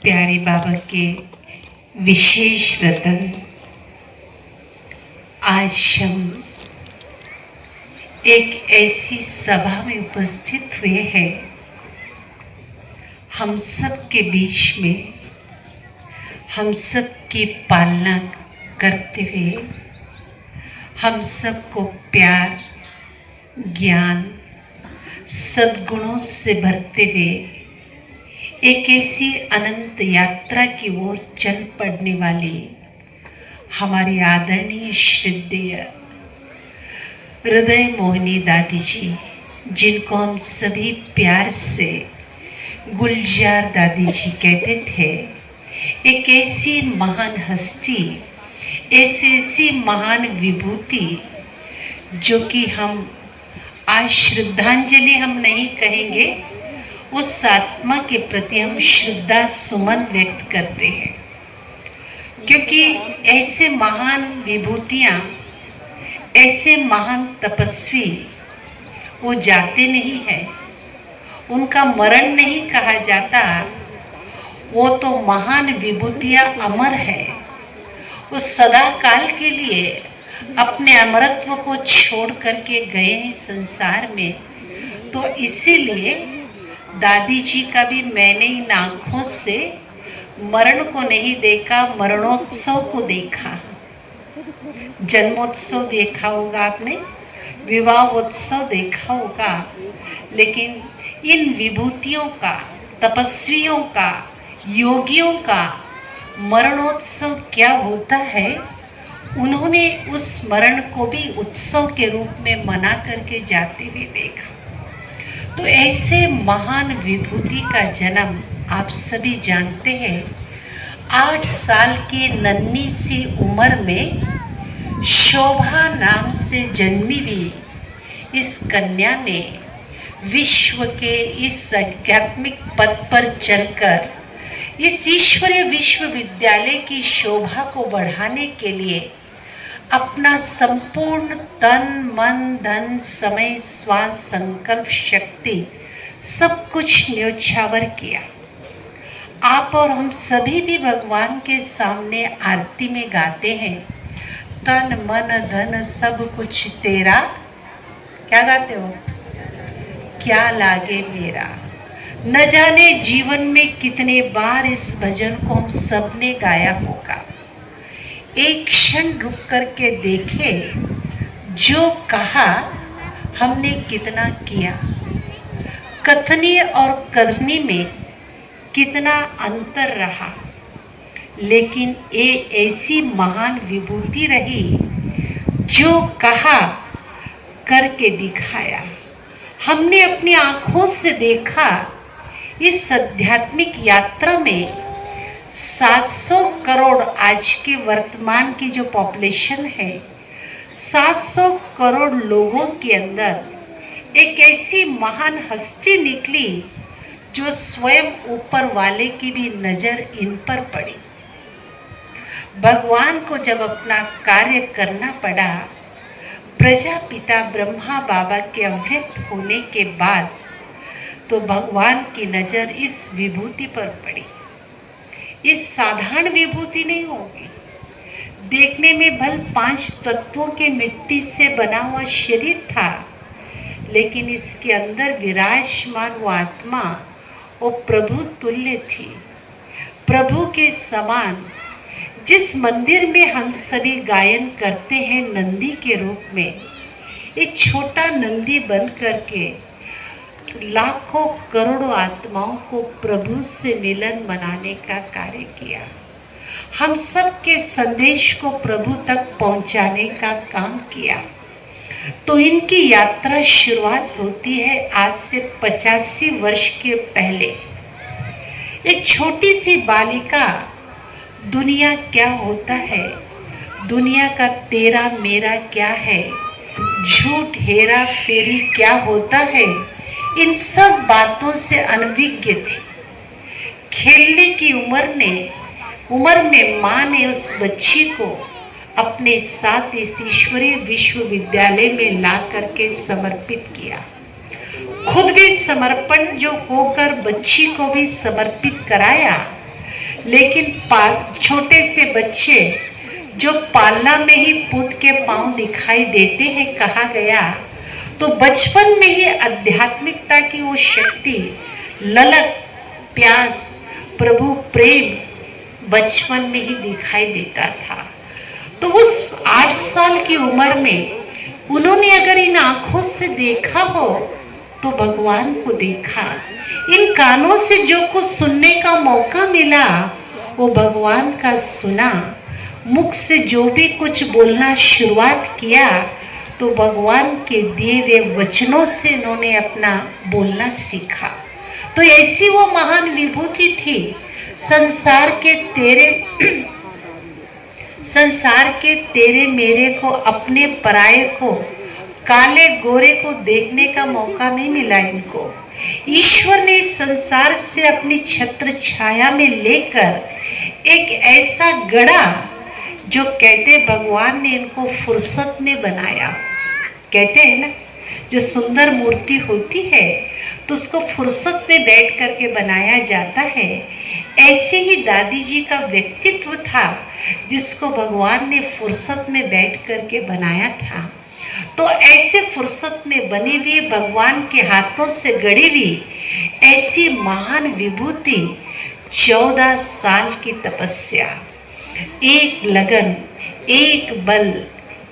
प्यारे बाबा के विशेष रतन, आज हम एक ऐसी सभा में उपस्थित हुए हैं। हम सब के बीच में हम सब की पालना करते हुए, हम सबको प्यार, ज्ञान, सद्गुणों से भरते हुए एक ऐसी अनंत यात्रा की ओर चल पड़ने वाली हमारी आदरणीय श्रद्धेय हृदय मोहिनी दादी जी, जिनको हम सभी प्यार से गुलजार दादी जी कहते थे, एक ऐसी महान हस्ती, ऐसी महान विभूति जो कि हम आज श्रद्धांजलि हम नहीं कहेंगे, उस आत्मा के प्रति हम श्रद्धा सुमन व्यक्त करते हैं। क्योंकि ऐसे महान विभूतियाँ, ऐसे महान तपस्वी वो जाते नहीं हैं, उनका मरण नहीं कहा जाता। वो तो महान विभूतियाँ अमर है, वो सदा काल के लिए अपने अमरत्व को छोड़ करके गए हैं संसार में। तो इसीलिए दादी जी का भी मैंने इन आँखों से मरण को नहीं देखा, मरणोत्सव को देखा। जन्मोत्सव देखा होगा आपने, विवाह उत्सव देखा होगा, लेकिन इन विभूतियों का, तपस्वियों का, योगियों का मरणोत्सव क्या होता है, उन्होंने उस मरण को भी उत्सव के रूप में मना करके जाते हुए देखा। तो ऐसे महान विभूति का जन्म आप सभी जानते हैं। 8 साल की नन्ही सी उम्र में शोभा नाम से जन्मी हुई इस कन्या ने विश्व के इस आध्यात्मिक पथ पर चलकर इस ईश्वरीय विश्वविद्यालय की शोभा को बढ़ाने के लिए अपना संपूर्ण तन, मन, धन, समय, श्वास, संकल्प, शक्ति सब कुछ न्योछावर किया। आप और हम सभी भी भगवान के सामने आरती में गाते हैं, तन मन धन सब कुछ तेरा, क्या गाते हो, क्या लागे मेरा। न जाने जीवन में कितने बार इस भजन को हम सब ने गाया होगा। एक क्षण रुक करके देखे, जो कहा हमने कितना किया, कथनी और करनी में कितना अंतर रहा। लेकिन ये ऐसी महान विभूति रही जो कहा करके दिखाया। हमने अपनी आँखों से देखा। इस आध्यात्मिक यात्रा में 700 करोड़ आज के वर्तमान की जो पॉपुलेशन है, 700 करोड़ लोगों के अंदर एक ऐसी महान हस्ती निकली जो स्वयं ऊपर वाले की भी नज़र इन पर पड़ी। भगवान को जब अपना कार्य करना पड़ा, प्रजापिता ब्रह्मा बाबा के अव्यक्त होने के बाद, तो भगवान की नज़र इस विभूति पर पड़ी। इस साधारण विभूति नहीं होगी। देखने में भल 5 तत्वों के मिट्टी से बना हुआ शरीर था, लेकिन इसके अंदर विराजमान वो आत्मा, वो प्रभु तुल्य थी। प्रभु के समान जिस मंदिर में हम सभी गायन करते हैं नंदी के रूप में, एक छोटा नंदी बन करके लाखों करोड़ों आत्माओं को प्रभु से मिलन मनाने का कार्य किया। हम सब के संदेश को प्रभु तक पहुंचाने का काम किया। तो इनकी यात्रा शुरुआत होती है आज से 85 वर्ष के पहले। एक छोटी सी बालिका, दुनिया क्या होता है, दुनिया का तेरा मेरा क्या है, झूठ हेरा फेरी क्या होता है, इन सब बातों से अनभिज्ञ थी। खेलने की उम्र में माँ ने उस बच्ची को अपने साथ इस ईश्वरीय विश्वविद्यालय में ला करके समर्पित किया। खुद भी समर्पण जो होकर बच्ची को भी समर्पित कराया, लेकिन छोटे से बच्चे जो पालना में ही पुत के पांव दिखाई देते हैं, कहा गया, तो बचपन में ही आध्यात्मिकता की वो शक्ति, ललक, प्यास, प्रभु प्रेम बचपन में ही दिखाई देता था। तो उस 8 साल की उम्र में उन्होंने अगर इन आंखों से देखा हो तो भगवान को देखा, इन कानों से जो कुछ सुनने का मौका मिला वो भगवान का सुना, मुख से जो भी कुछ बोलना शुरुआत किया तो भगवान के दिए हुए वचनों से इन्होंने अपना बोलना सीखा। तो ऐसी वो महान विभूति थी। संसार के तेरे मेरे को, अपने पराये को, काले गोरे को देखने का मौका नहीं मिला इनको। ईश्वर ने इस संसार से अपनी छत्र छाया में लेकर एक ऐसा गढ़ा, जो कहते भगवान ने इनको फुर्सत में बनाया। कहते हैं ना, जो सुंदर मूर्ति होती है तो उसको फुर्सत में बैठ करके बनाया जाता है। ऐसे ही दादी जी का व्यक्तित्व था जिसको भगवान ने फुर्सत में बैठ करके बनाया था। तो ऐसे फुर्सत में बनी हुई, भगवान के हाथों से गढ़ी हुई ऐसी महान विभूति, 14 साल की तपस्या, एक लगन, एक बल,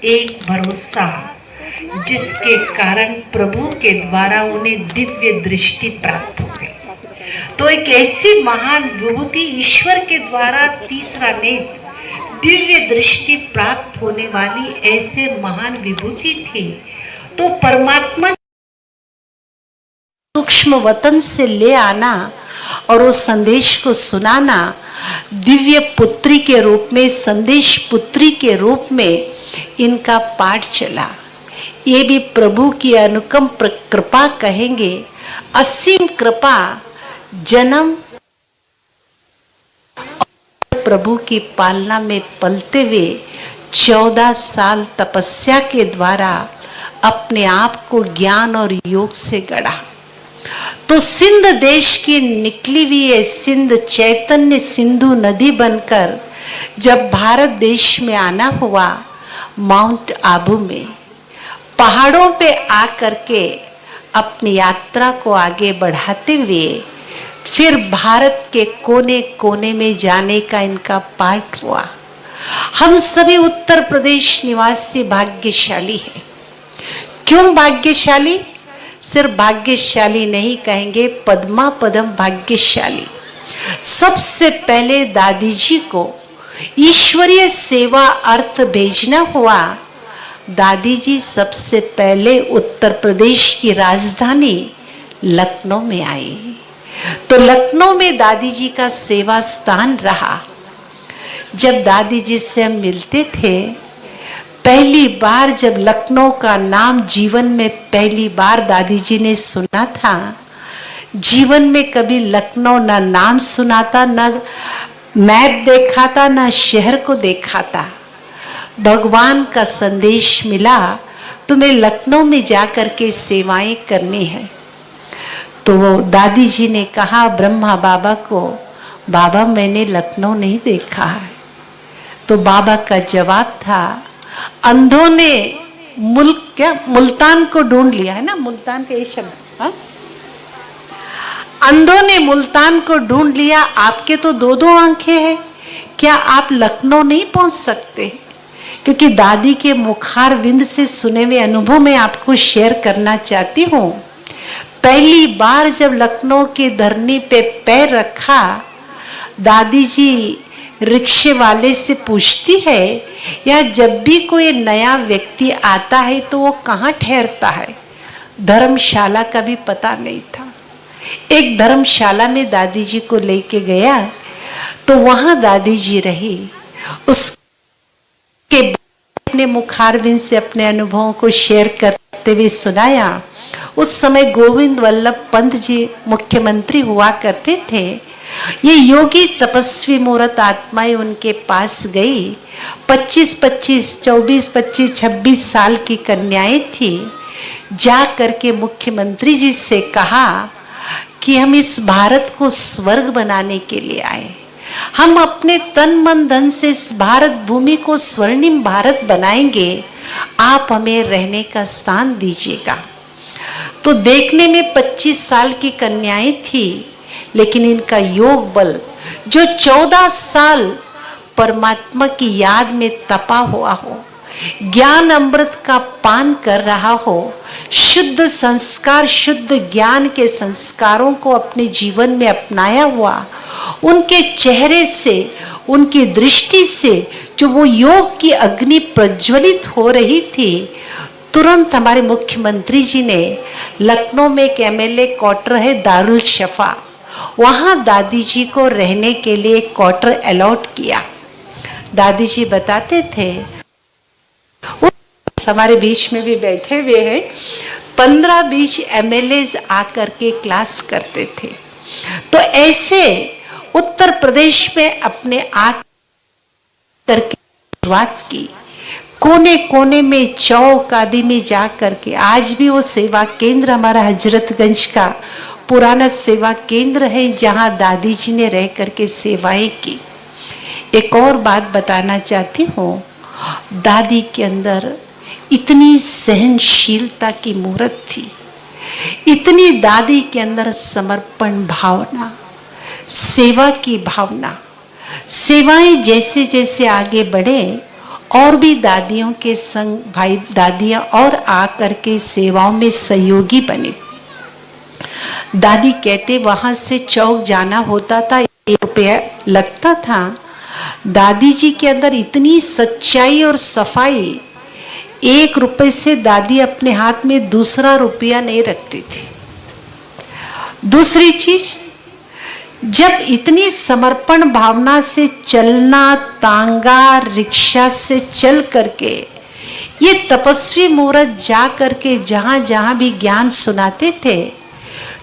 एक भरोसा, जिसके कारण प्रभु के द्वारा उन्हें दिव्य दृष्टि प्राप्त हो गई। तो एक ऐसी महान विभूति, ईश्वर के द्वारा तीसरा नेत्र, दिव्य दृष्टि प्राप्त होने वाली ऐसे महान विभूति थी। तो परमात्मा सूक्ष्म वतन से ले आना और उस संदेश को सुनाना, दिव्य पुत्री के रूप में, संदेश पुत्री के रूप में इनका पाठ चला। ये भी प्रभु की अनुकम कृपा कहेंगे, असीम कृपा। जन्म प्रभु की पालना में पलते हुए 14 साल तपस्या के द्वारा अपने आप को ज्ञान और योग से गढ़ा। तो सिंध देश की निकली हुई है सिंध, चैतन्य सिंधु नदी बनकर जब भारत देश में आना हुआ, माउंट आबू में पहाड़ों पे आकर के अपनी यात्रा को आगे बढ़ाते हुए फिर भारत के कोने कोने में जाने का इनका पाठ हुआ। हम सभी उत्तर प्रदेश निवासी भाग्यशाली हैं। क्यों भाग्यशाली? सिर्फ भाग्यशाली नहीं कहेंगे, पद्मा पदम भाग्यशाली। सबसे पहले दादी जी को ईश्वरीय सेवा अर्थ भेजना हुआ। दादी जी सबसे पहले उत्तर प्रदेश की राजधानी लखनऊ में आई। तो लखनऊ में दादी जी का सेवा स्थान रहा। जब दादी जी से हम मिलते थे, पहली बार जब लखनऊ का नाम जीवन में पहली बार दादी जी ने सुना था, जीवन में कभी लखनऊ ना नाम सुना था, ना मैप देखा था, ना शहर को देखा था। भगवान का संदेश मिला, तुम्हें लखनऊ में जाकर के सेवाएं करनी है। तो दादी जी ने कहा ब्रह्मा बाबा को, बाबा मैंने लखनऊ नहीं देखा है। तो बाबा का जवाब था, अंधों ने मुल्तान को ढूंढ लिया है ना, मुल्तान का ये शब्द, हाँ? अंधों ने मुल्तान को ढूंढ लिया, आपके तो 2-2 आंखें हैं, क्या आप लखनऊ नहीं पहुंच सकते? क्योंकि दादी के मुखारविंद से सुने हुए अनुभव में आपको शेयर करना चाहती हूँ। पहली बार जब लखनऊ की धरनी पे पैर रखा, दादी जी रिक्शे वाले से पूछती है, या जब भी कोई नया व्यक्ति आता है तो वो कहाँ ठहरता है? धर्मशाला का भी पता नहीं था। एक धर्मशाला में दादी जी को लेके गया तो वहां दादी जी रही। उसके बाद अपने मुखारविंद से अपने अनुभवों को शेयर करते हुए सुनाया। उस समय गोविंद वल्लभ पंत जी मुख्यमंत्री हुआ करते थे। ये योगी तपस्वी मूर्त आत्माएं उनके पास गई। 25-25, 24-25, 26 साल की कन्याएं थी। जा करके मुख्यमंत्री जी से कहा कि हम इस भारत को स्वर्ग बनाने के लिए आए। हम अपने तन मन धन से इस भारत भूमि को स्वर्णिम भारत बनाएंगे, आप हमें रहने का स्थान दीजिएगा। तो देखने में 25 साल की कन्याएं थी, लेकिन इनका योग बल जो 14 साल परमात्मा की याद में तपा हुआ हो, ज्ञान अमृत का पान कर रहा हो, शुद्ध संस्कार शुद्ध ज्ञान के संस्कारों को अपने जीवन में अपनाया हुआ, उनके चेहरे से उनकी दृष्टि से जो वो योग की अग्नि प्रज्वलित हो रही थी, तुरंत हमारे मुख्यमंत्री जी ने लखनऊ में एक MLA क्वार्टर है दारुल शफा, वहाँ दादी जी को रहने के लिए एक क्वार्टर अलॉट किया। दादी जी बताते थे, हमारे बीच में भी बैठे हुए हैं, 15-20 MLAs आकर के क्लास करते थे। तो ऐसे उत्तर प्रदेश में अपने आकर के शुरुआत की, कोने कोने में चौक आदि में जा करके, आज भी वो सेवा केंद्र हमारा हजरतगंज का पुराना सेवा केंद्र है, जहाँ दादी जी ने रह करके सेवाएं की। एक और बात बताना चाहती हूँ, दादी के अंदर इतनी सहनशीलता की मूर्त थी, इतनी दादी के अंदर समर्पण भावना, सेवा की भावना। सेवाएं जैसे जैसे आगे बढ़े और भी दादियों के संग भाई दादियां और आकर के सेवाओं में सहयोगी बने। दादी कहते वहां से चौक जाना होता था, 1 रुपया लगता था। दादी जी के अंदर इतनी सच्चाई और सफाई, 1 रुपए से दादी अपने हाथ में दूसरा रुपया नहीं रखती थी। दूसरी चीज, जब इतनी समर्पण भावना से चलना, तांगा रिक्शा से चल करके ये तपस्वी मुहूर्त जा करके जहां जहां भी ज्ञान सुनाते थे,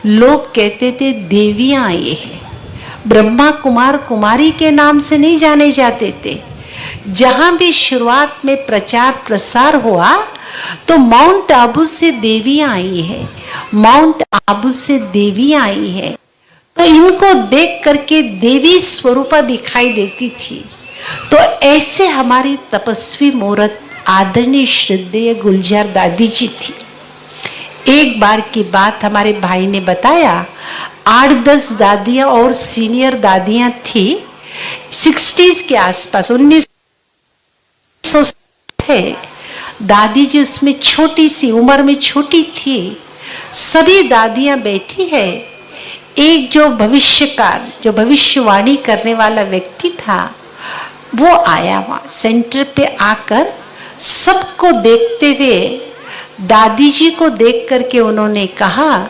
लोग कहते थे देवियां आई है। ब्रह्मा कुमार कुमारी के नाम से नहीं जाने जाते थे। जहां भी शुरुआत में प्रचार प्रसार हुआ तो माउंट आबू से देवियां आई है, माउंट आबू से देवियां आई है। तो इनको देख करके देवी स्वरूपा दिखाई देती थी। तो ऐसे हमारी तपस्वी मूर्त आदरणीय श्रद्धेय गुलजार दादी जी थी। एक बार की बात हमारे भाई ने बताया, 8-10 दादियां और सीनियर दादियां थी, 60s के आसपास, 1900 है। दादी जी उसमें छोटी सी उम्र में छोटी थी। सभी दादियां बैठी है। एक जो भविष्यकार, जो भविष्यवाणी करने वाला व्यक्ति था, वो आया वहां सेंटर पे आकर सबको देखते हुए दादी जी को देख करके उन्होंने कहा,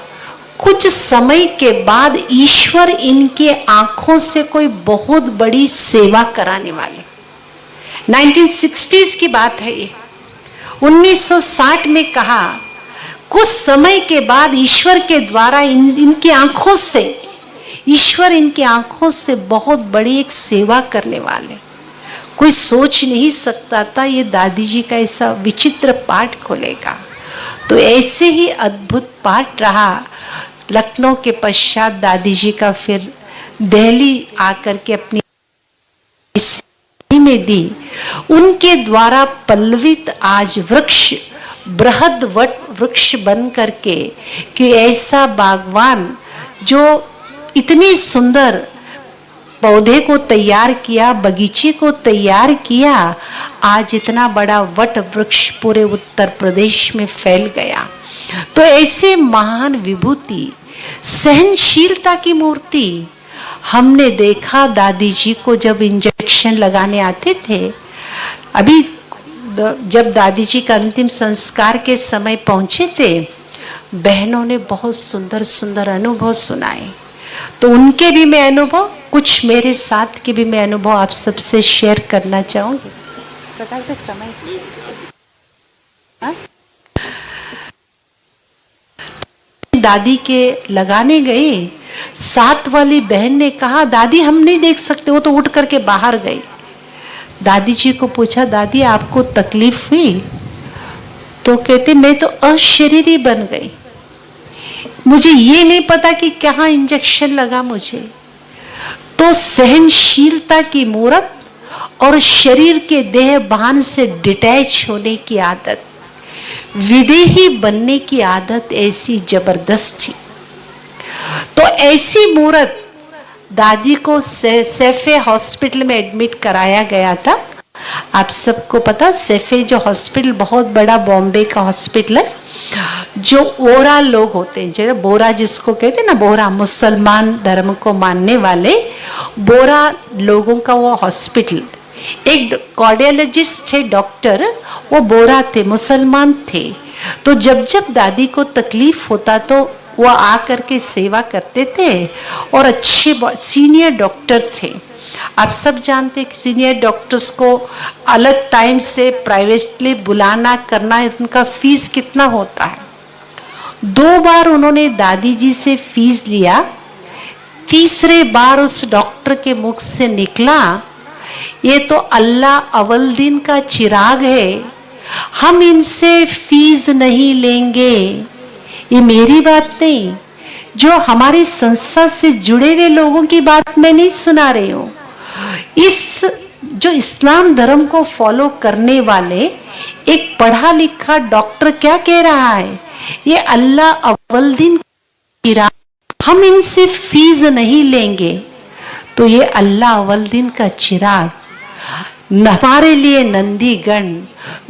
कुछ समय के बाद ईश्वर इनके आंखों से कोई बहुत बड़ी सेवा कराने वाले। 1960s की बात है ये। 1960 में कहा, कुछ समय के बाद ईश्वर के द्वारा इनकी आंखों से, ईश्वर इनकी आंखों से बहुत बड़ी एक सेवा करने वाले। कोई सोच नहीं सकता था ये दादी जी का ऐसा विचित्र पाठ खोलेगा। तो ऐसे ही अद्भुत पाठ रहा। लखनऊ के पश्चात दादी जी का फिर दिल्ली आकर के अपनी में दी। उनके द्वारा पल्लवित आज वृक्ष बृहद वट वृक्ष बन करके, कि ऐसा बागवान जो इतनी सुंदर पौधे को तैयार किया, बगीचे को तैयार किया, आज इतना बड़ा वट वृक्ष पूरे उत्तर प्रदेश में फैल गया। तो ऐसे महान विभूति, सहनशीलता की मूर्ति हमने देखा। दादी जी को जब इंजेक्शन लगाने आते थे, अभी जब दादी जी का अंतिम संस्कार के समय पहुंचे थे, बहनों ने बहुत सुंदर सुंदर अनुभव सुनाए। तो उनके भी मैं अनुभव, कुछ मेरे साथ के भी मैं अनुभव आप सबसे शेयर करना चाहूंगी। प्रकार का समय दादी के लगाने गए, साथ वाली बहन ने कहा, दादी हम नहीं देख सकते। वो तो उठ करके बाहर गई। दादी जी को पूछा, दादी आपको तकलीफ हुई? तो कहते, मैं तो अशरीरी बन गई, मुझे ये नहीं पता कि कहाँ इंजेक्शन लगा मुझे। तो सहनशीलता की मूरत और शरीर के देह भान से डिटैच होने की आदत, विदेही बनने की आदत ऐसी जबरदस्त थी। तो ऐसी मूरत दादी को सैफे हॉस्पिटल में एडमिट कराया गया था। आप सबको पता, सैफे जो हॉस्पिटल बहुत बड़ा बॉम्बे का हॉस्पिटल है, जो बोरा लोग होते हैं, जैसे बोरा जिसको कहते हैं ना, बोरा मुसलमान धर्म को मानने वाले बोरा लोगों का वो हॉस्पिटल। एक कार्डियोलॉजिस्ट थे डॉक्टर, वो बोरा थे, मुसलमान थे। तो जब जब दादी को तकलीफ होता तो वो आ करके सेवा करते थे और अच्छे सीनियर डॉक्टर थे। आप सब जानते कि सीनियर डॉक्टर्स को अलग टाइम से प्राइवेटली बुलाना करना, उनका फीस कितना होता है। 2 बार उन्होंने दादी जी से फीस लिया। तीसरे बार उस डॉक्टर के मुख से निकला, ये तो अल्लाह अवलदीन का चिराग है, हम इनसे फीस नहीं लेंगे। ये मेरी बात नहीं, जो हमारी संस्था से जुड़े हुए लोगों की बात मैं नहीं सुना रही हूँ। इस जो इस्लाम धर्म को फॉलो करने वाले एक पढ़ा लिखा डॉक्टर क्या कह रहा है, ये अल्लाह अव्वल-दिन चिराग, हम इनसे फीस नहीं लेंगे। तो ये अल्लाह अव्वल दिन का चिराग हमारे लिए नंदीगण,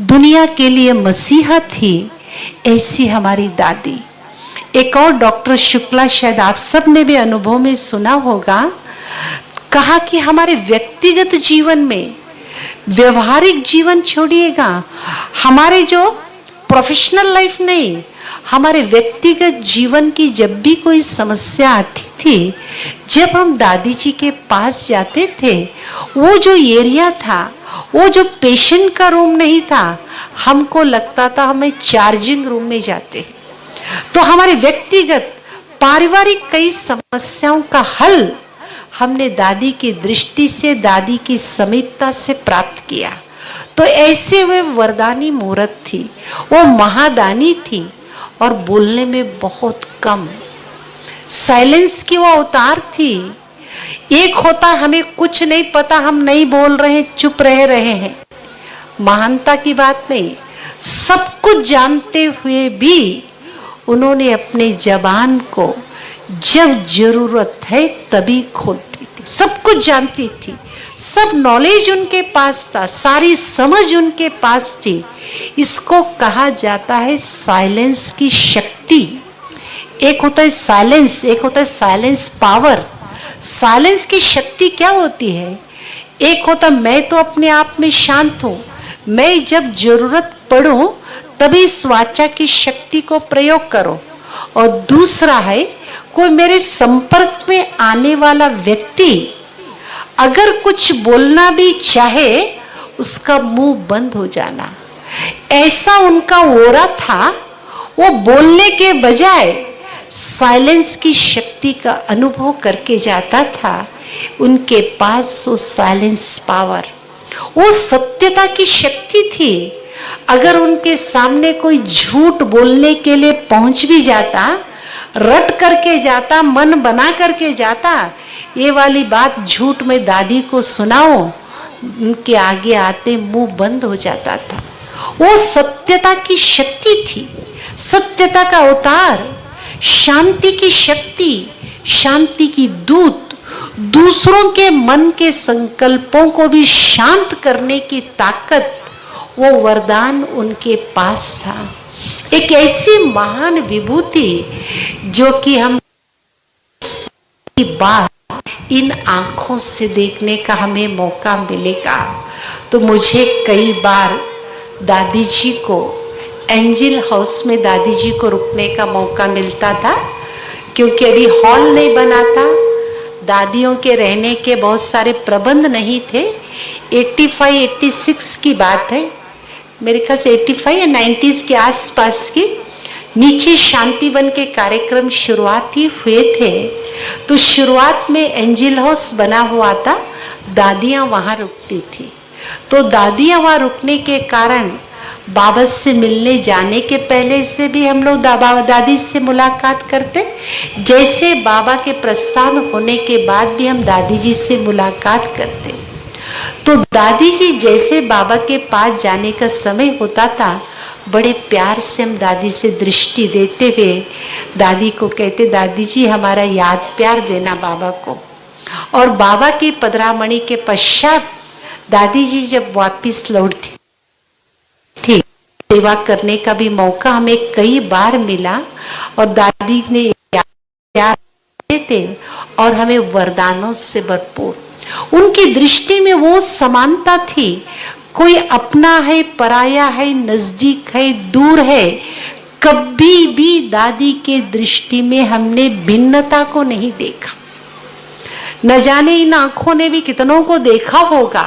दुनिया के लिए मसीहा थी। ऐसी हमारी दादी। एक और डॉक्टर शुक्ला, शायद आप सब ने भी अनुभव में सुना होगा, कहा कि हमारे व्यक्तिगत जीवन में, व्यवहारिक जीवन छोड़िएगा, हमारे जो प्रोफेशनल लाइफ नहीं, हमारे व्यक्तिगत जीवन की जब भी कोई समस्या आती थी, जब हम दादी जी के पास जाते थे, वो जो एरिया था, वो जो पेशेंट का रूम नहीं था, हमको लगता था हमें चार्जिंग रूम में जाते। तो हमारे व्यक्तिगत पारिवारिक कई समस्याओं का हल हमने दादी की दृष्टि से, दादी की समीपता से प्राप्त किया। तो ऐसे वे वरदानी मूरत थी, वो महादानी थी और बोलने में बहुत कम, साइलेंस की वो अवतार थी। एक होता हमें कुछ नहीं पता, हम नहीं बोल रहे, चुप रह रहे हैं, महानता की बात नहीं। सब कुछ जानते हुए भी उन्होंने अपने जबान को जब जरूरत है तभी खोलती थी। सब कुछ जानती थी, सब नॉलेज उनके पास था, सारी समझ उनके पास थी। इसको कहा जाता है साइलेंस की शक्ति। एक होता है साइलेंस, एक होता है साइलेंस पावर। साइलेंस की शक्ति क्या होती है? एक होता मैं तो अपने आप में शांत हूं, मैं जब जरूरत पड़ूं तभी इस वाचा की शक्ति को प्रयोग करो। और दूसरा है, कोई मेरे संपर्क में आने वाला व्यक्ति अगर कुछ बोलना भी चाहे, उसका मुंह बंद हो जाना। ऐसा उनका ओरा था, वो बोलने के बजाय साइलेंस की शक्ति का अनुभव करके जाता था। उनके पास वो साइलेंस पावर, वो सत्यता की शक्ति थी। अगर उनके सामने कोई झूठ बोलने के लिए पहुंच भी जाता, रट करके जाता, मन बना करके जाता, ये वाली बात झूठ में दादी को सुनाओ, उनके आगे आते मुंह बंद हो जाता था। वो सत्यता की शक्ति थी, सत्यता का अवतार, शांति की शक्ति, शांति की दूत, दूसरों के मन के संकल्पों को भी शांत करने की ताकत, वो वरदान उनके पास था। एक ऐसी महान विभूति जो कि हम की बात इन आंखों से देखने का हमें मौका मिलेगा। तो मुझे कई बार दादी जी को एंजल हाउस में दादी जी को रुकने का मौका मिलता था, क्योंकि अभी हॉल नहीं बना था, दादियों के रहने के बहुत सारे प्रबंध नहीं थे। 85-86 की बात है, मेरे ख्याल से 85 या 90s के आसपास की। नीचे शांतिवन के कार्यक्रम शुरुआत ही हुए थे, तो शुरुआत में एंजल हाउस बना हुआ था, दादियाँ वहाँ रुकती थी। तो दादियाँ वहाँ रुकने के कारण बाबा से मिलने जाने के पहले से भी हम लोग दादी से मुलाकात करते, जैसे बाबा के प्रस्थान होने के बाद भी हम दादी जी से मुलाकात करते। तो दादी जी जैसे बाबा के पास जाने का समय होता था, बड़े प्यार से हम दादी से दृष्टि देते हुए दादी को कहते, दादी जी हमारा याद प्यार देना बाबा को। और बाबा की पधरामणि के पश्चात दादी जी जब वापिस लौटती थी, सेवा करने का भी मौका हमें कई बार मिला और दादी ने प्यार देते और हमें वरदानों से भरपूर। उनकी दृष्टि में वो समानता थी, कोई अपना है, पराया है, नजदीक है, दूर है। कभी भी दादी के दृष्टि में हमने भिन्नता को नहीं देखा। न जाने इन आंखों ने भी कितनों को देखा होगा।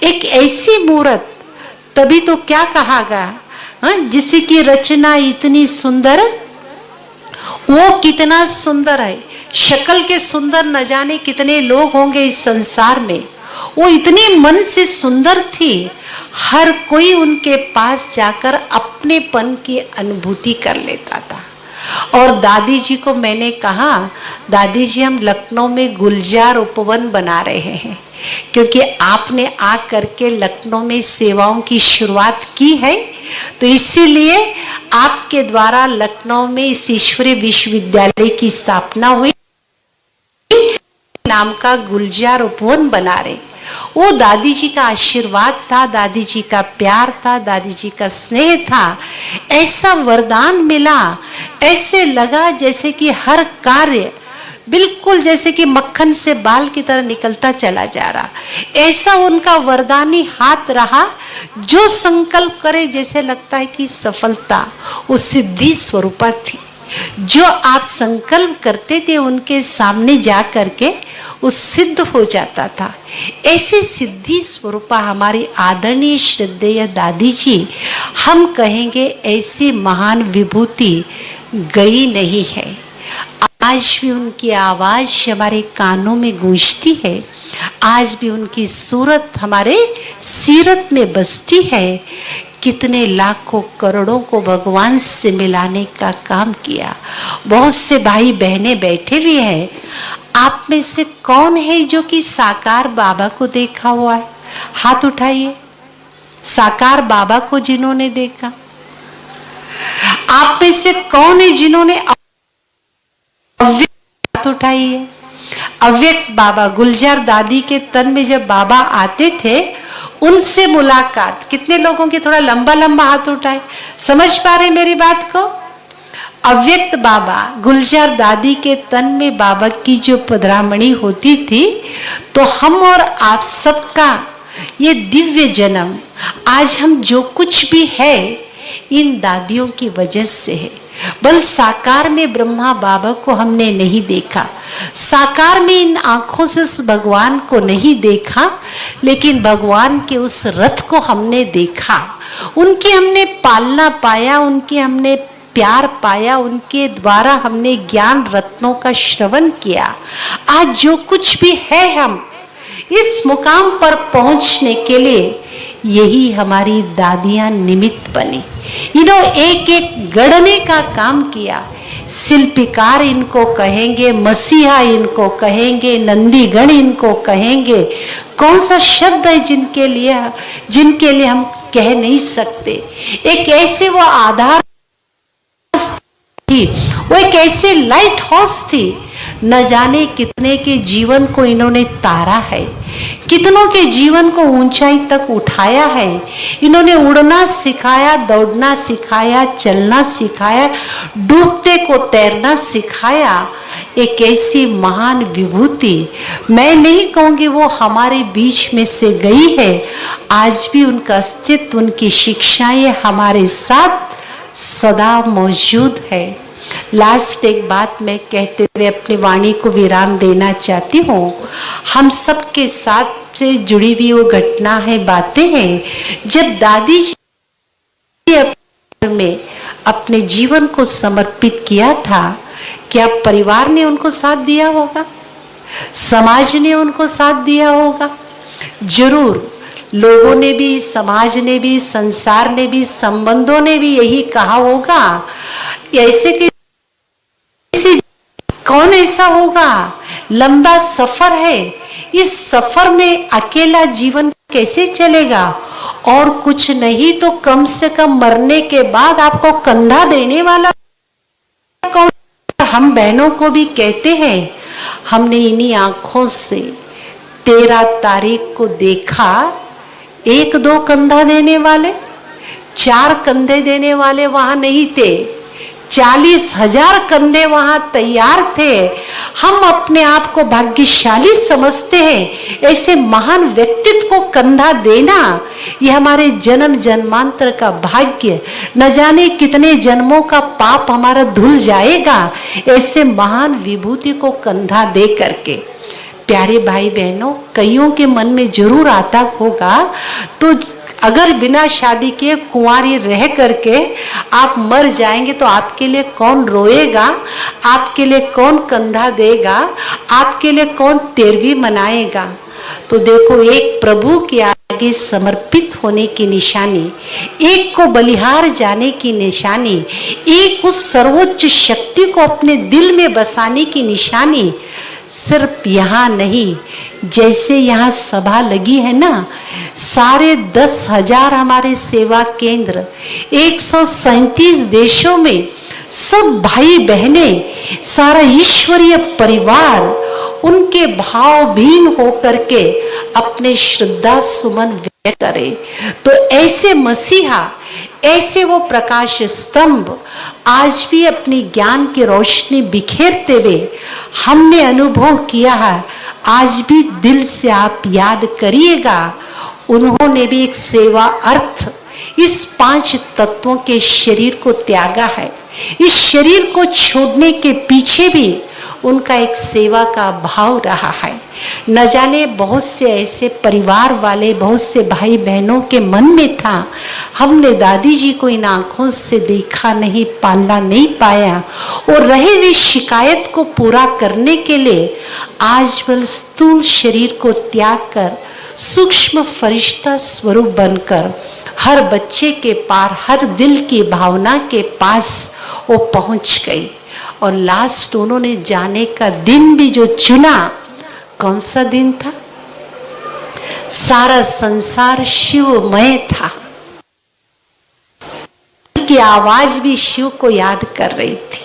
एक ऐसी मूर्त, तभी तो क्या कहा गया, जिसकी रचना इतनी सुंदर, वो कितना सुंदर है। शक्ल के सुंदर न जाने कितने लोग होंगे इस संसार में, वो इतनी मन से सुंदर थी, हर कोई उनके पास जाकर अपनेपन की अनुभूति कर लेता था। और दादी जी को मैंने कहा, दादी जी हम लखनऊ में गुलजार उपवन बना रहे हैं, क्योंकि आपने आ करके लखनऊ में सेवाओं की शुरुआत की है, तो इसीलिए आपके द्वारा लखनऊ में इस ईश्वरीय विश्वविद्यालय की स्थापना हुई, नाम का गुलजार उपवन बना रहे। वो दादी जी का आशीर्वाद था, दादी जी का प्यार था, दादी जी का स्नेह था। ऐसा वरदान मिला, ऐसे लगा जैसे कि हर कार्य बिल्कुल जैसे कि मक्खन से बाल की तरह निकलता चला जा रहा। ऐसा उनका वरदानी हाथ रहा, जो संकल्प करे जैसे लगता है कि सफलता उस सिद्धि स्वरूपा थी। जो आप संकल्प करते थे उनके सामने जा करके उस सिद्ध हो जाता था। ऐसी सिद्धि स्वरूपा हमारी आदरणीय श्रद्धेय दादी जी, हम कहेंगे ऐसी महान विभूति गई नहीं है। आज भी उनकी आवाज हमारे कानों में गूंजती है, आज भी उनकी सूरत हमारे सीरत में बसती है। कितने लाखों करोड़ों को भगवान से मिलाने का काम किया। बहुत से भाई बहनें बैठे हुए हैं, आप में से कौन है जो कि साकार बाबा को देखा हुआ है? हाथ उठाइए। साकार बाबा को जिन्होंने देखा, आप में से कौन है जिन्होंने अव्यक्त, हाथ उठाइए। अव्यक्त बाबा, गुलजार दादी के तन में जब बाबा आते थे उनसे मुलाकात, कितने लोगों की थोड़ा लंबा लंबा हाथ उठाए, समझ पा रहे मेरी बात को? अव्यक्त बाबा, गुलजार दादी के तन में बाबा की जो पधरामणि होती थी, तो हम और आप सबका ये दिव्य जन्म, आज हम जो कुछ भी है इन दादियों की वजह से है। बल साकार में ब्रह्मा बाबा को हमने नहीं देखा, साकार में इन आंखों से उस भगवान को नहीं देखा, लेकिन भगवान के उस रथ को हमने देखा। उनकी हमने पालना पाया, उनकी हमने प्यार पाया, उनके द्वारा हमने ज्ञान रत्नों का श्रवण किया। आज जो कुछ भी है हम इस मुकाम पर पहुंचने के लिए यही हमारी दादियां निमित्त बनी। एक एक गढ़ने का काम किया। शिल्पकार इनको कहेंगे, मसीहा इनको कहेंगे, नंदीगण इनको कहेंगे। कौन सा शब्द है जिनके लिए हम कह नहीं सकते। एक ऐसे वो आधार थी, वो एक ऐसे लाइट हाउस थी, न जाने कितने के जीवन को इन्होंने तारा है, कितनों के जीवन को ऊंचाई तक उठाया है। इन्होंने उड़ना सिखाया, दौड़ना सिखाया, चलना सिखाया, डूबते को तैरना सिखाया। एक ऐसी महान विभूति, मैं नहीं कहूँगी वो हमारे बीच में से गई है, आज भी उनका अस्तित्व, उनकी शिक्षाएं हमारे साथ सदा मौजूद है। लास्ट एक बात मैं कहते हुए अपनी वाणी को विराम देना चाहती हूँ। हम सबके साथ से जुड़ी हुई वो घटना है, बातें हैं। जब दादी जी में अपने जीवन को समर्पित किया था, क्या परिवार ने उनको साथ दिया होगा? समाज ने उनको साथ दिया होगा? जरूर, लोगों ने भी, समाज ने भी, संसार ने भी, संबंधों ने भी यही कहा होगा, ऐसे कि कौन ऐसा होगा, लंबा सफर है, इस सफर में अकेला जीवन कैसे चलेगा, और कुछ नहीं तो कम से कम मरने के बाद आपको कंधा देने वाला कौन। हम बहनों को भी कहते हैं, हमने इन्हीं आंखों से 13 तारीख को देखा, 1-2 कंधा देने वाले, 4 कंधे देने वाले वहां नहीं थे, 40,000 कंधे वहां तैयार थे। हम अपने आप को भाग्यशाली समझते हैं, ऐसे महान व्यक्तित्व को कंधा देना, ये हमारे जन्म जन्मांतर का भाग्य, न जाने कितने जन्मों का पाप हमारा धुल जाएगा ऐसे महान विभूति को कंधा दे करके। प्यारे भाई बहनों, कईयों के मन में जरूर आता होगा, तो अगर बिना शादी के कुंवारी रह करके आप मर जाएंगे तो आपके लिए कौन रोएगा, आपके लिए कौन कंधा देगा, आपके लिए कौन 13वीं मनाएगा। तो देखो, एक प्रभु के आगे समर्पित होने की निशानी, एक को बलिहार जाने की निशानी, एक उस सर्वोच्च शक्ति को अपने दिल में बसाने की निशानी सिर्फ यहाँ नहीं, जैसे यहाँ सभा लगी है ना, सारे 10,000 हमारे सेवा केंद्र, 137 देशों में सब भाई बहने, सारा ईश्वरीय परिवार उनके भावहीन होकर के अपने श्रद्धा सुमन व्यक्त करे। तो ऐसे मसीहा, ऐसे वो प्रकाश स्तंभ आज भी अपनी ज्ञान की रोशनी बिखेरते हुए हमने अनुभव किया है। आज भी दिल से आप याद करिएगा, उन्होंने भी एक सेवा अर्थ इस 5 तत्वों के शरीर को त्यागा है। इस शरीर को छोड़ने के पीछे भी उनका एक सेवा का भाव रहा है। न जाने बहुत से ऐसे परिवार वाले, बहुत से भाई बहनों के मन में था, हमने दादी जी को इन आंखों से देखा नहीं, पालना नहीं पाया, और रहे हुए शिकायत को पूरा करने के लिए आज वह स्थूल शरीर को त्याग कर सूक्ष्म फरिश्ता स्वरूप बनकर हर बच्चे के पार, हर दिल की भावना के पास वो पहुंच गई। और लास्ट उन्होंने जाने का दिन भी जो चुना, कौन सा दिन था? सारा संसार शिवमय था, की आवाज भी शिव को याद कर रही थी।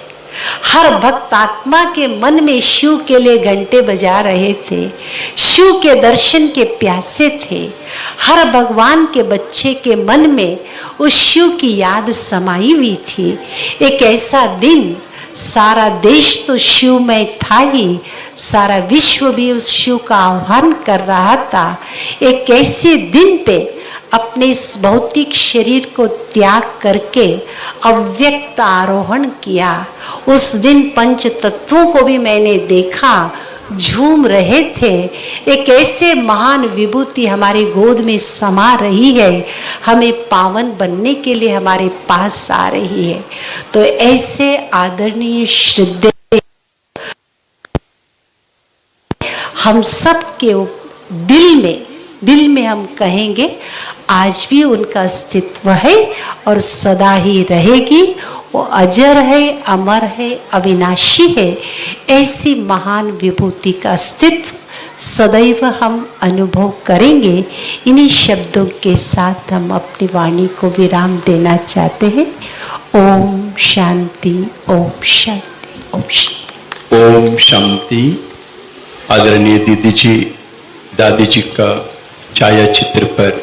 हर भक्त आत्मा के मन में शिव के लिए घंटे बजा रहे थे, शिव के दर्शन के प्यासे थे। हर भगवान के बच्चे के मन में उस शिव की याद समाई हुई थी। एक ऐसा दिन, सारा देश तो शिवमय था ही, सारा विश्व भी उस शिव का आह्वान कर रहा था। एक ऐसे दिन पे अपने इस भौतिक शरीर को त्याग करके अव्यक्त आरोहण किया। उस दिन 5 तत्वों को भी मैंने देखा, झूम रहे थे। एक ऐसे महान विभूति हमारी गोद में समा रही है, हमें पावन बनने के लिए हमारे पास आ रही है। तो ऐसे आदरणीय श्रद्धेय हम सब के दिल में हम कहेंगे, आज भी उनका अस्तित्व है और सदा ही रहेगी। वो अजर है, अमर है, अविनाशी है। ऐसी महान विभूति का अस्तित्व सदैव हम अनुभव करेंगे। इन्हीं शब्दों के साथ हम अपनी वाणी को विराम देना चाहते हैं। ओम शांति, ओम शांति, ओम शांति। ओम शांति। आदरणीय दीदी जी, दादी जी का छाया चित्र पर